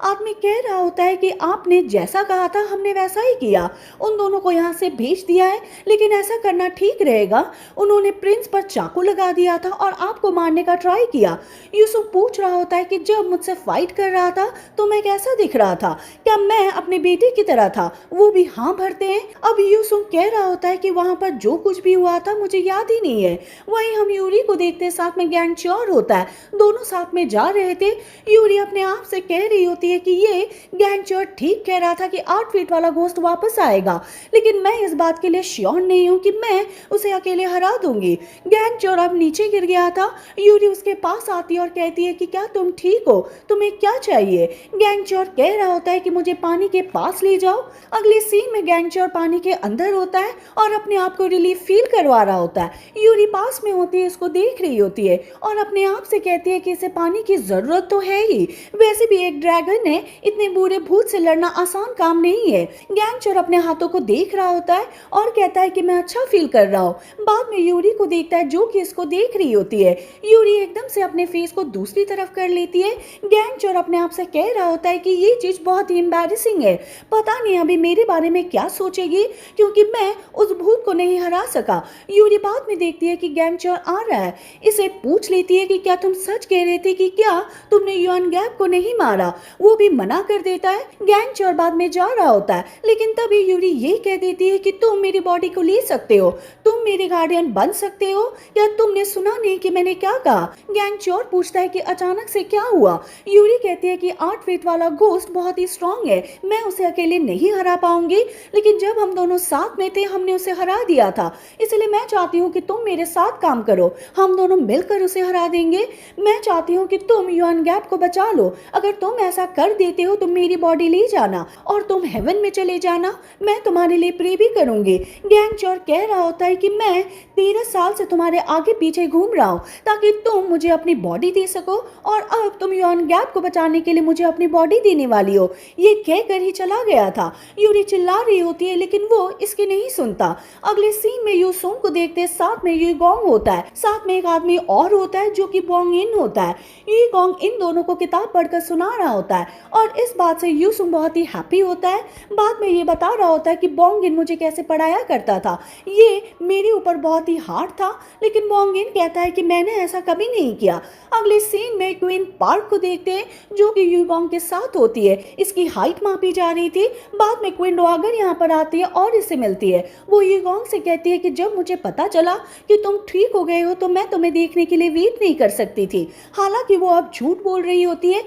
आदमी कह रहा होता है कि आपने जैसा कहा था हमने वैसा ही किया, उन दोनों को यहाँ से भेज दिया है, लेकिन ऐसा करना ठीक रहेगा? उन्होंने प्रिंस पर चाकू लगा दिया था और आपको मारने का ट्राई किया। यूसुफ पूछ रहा होता है कि जब मुझसे फाइट कर रहा था तो मैं कैसा दिख रहा था, क्या मैं अपने बेटे की तरह था? वो भी हाँ भरते हैं। अब यूसुफ कह रहा होता है कि वहां पर जो कुछ भी हुआ था मुझे याद ही नहीं है। वहीं हम यूरी को देखते साथ में गैंग चोर होता है, दोनों साथ में जा रहे थे। यूरी अपने आप से कह रही होती है कि ये गैंगचोर ठीक कह रहा था कि 8 फीट वाला घोस्ट वापस आएगा, लेकिन मैं इस बात के लिए श्योर नहीं हूं कि मैं उसे अकेले हरा दूंगी। गैंगचोर अब नीचे गिर गया था। यूरी उसके पास आती है और कहती है कि क्या तुम ठीक हो, तुम्हें क्या चाहिए? गैंगचोर कह रहा होता है कि मुझे पानी के पास ले जाओ। अगले सीन में गैंगचोर पानी के अंदर होता है और अपने आप को रिलीफ फील करवा रहा होता है। यूरी पास में होती है, इसको देख रही होती है और अपने आप से कहती है कि इसे पानी की जरूरत तो है ही, वैसे भी एक ड्रैगन है, इतने बुरे भूत से लड़ना आसान काम नहीं है। गैंगचोर अपने हाथों को देख रहा होता है और कहता है कि मैं अच्छा फील कर रहा हूँ। बाद में यूरी को देखता है जो कि इसको देख रही होती है। यूरी एकदम से अपने फेस को दूसरी तरफ कर लेती है। गैंगचोर अपने आप से कह रहा होता है कि ये चीज बहुत ही एम्बैरेसिंग है, पता नहीं अभी मेरे बारे में क्या सोचेगी, क्योंकि मैं उस भूत को नहीं हरा सका। यूरी बाद में देखती है कि गैंगचोर आ रहा है, इसे पूछ लेती है कि क्या तुम सच कह रहे थे कि क्या तुमने युआन गैप को नहीं मारा? वो भी मना कर देता है। गैंगचोर बाद में जा रहा होता है, लेकिन तभी यूरी ये कह देती है कि तुम मेरी बॉडी को ले सकते हो, तुम मेरे गार्डियन बन सकते हो, या तुमने सुना नहीं कि मैंने क्या कहा? गैंगचोर पूछता है कि अचानक से क्या हुआ? यूरी कहती है कि 8 फीट वाला घोस्ट बहुत ही स्ट्रांग है, मैं उसे अकेले नहीं हरा पाऊंगी, लेकिन जब हम दोनों साथ में थे हमने उसे हरा दिया था, इसलिए मैं चाहती हूँ कि तुम मेरे साथ काम करो, हम दोनों मिलकर उसे हरा देंगे। मैं चाहती हूँ कि तुम युआन गैप को बचा लो, अगर तुम ऐसा कर देते हो तो मेरी बॉडी ले जाना और तुम हेवन में चले जाना, मैं तुम्हारे लिए प्रे भी करूंगी। गैंगचोर कह रहा होता है कि मैं 13 साल से तुम्हारे आगे पीछे घूम रहा हूँ ताकि तुम मुझे अपनी बॉडी दे सको, और अब तुम युआन गैप को बचाने के लिए मुझे अपनी बॉडी देने वाली हो। ये कहकर ही चला गया था। यूरी चिल्ला रही होती है लेकिन वो इसकी नहीं सुनता। अगले सीन में यूसुंग को देखते साथ में युगोंग होता है, साथ में एक आदमी और होता है जो कि बोंग इन होता है। युगोंग इन दोनों को किताब पढ़कर सुना रहा होता है और इस बात से यूसुंग बहुत ही हैप्पी होता है। बाद में ये बता रहा होता है कि बोंग इन मुझे कैसे पढ़ाया करता था, ये मेरे ऊपर बहुत ही हार्ड था, लेकिन बोंग इन कहता है कि मैंने ऐसा कभी नहीं किया। अगले सीन में क्वीन पार्क को देखते हैं जो कि युगोंग के साथ होती है, इसकी हाइट मापी जा रही थी। बाद में क्वीन डॉगर यहाँ पर आती है और इससे मिलती है। वो युगोंग से कहती है कि जब मुझे पता चला कि तुम ठीक हो गए हो तो मैं तुम्हें देखने के लिए वेट नहीं कर सकती थी। हालांकि वो अब झूठ बोल रही होती है।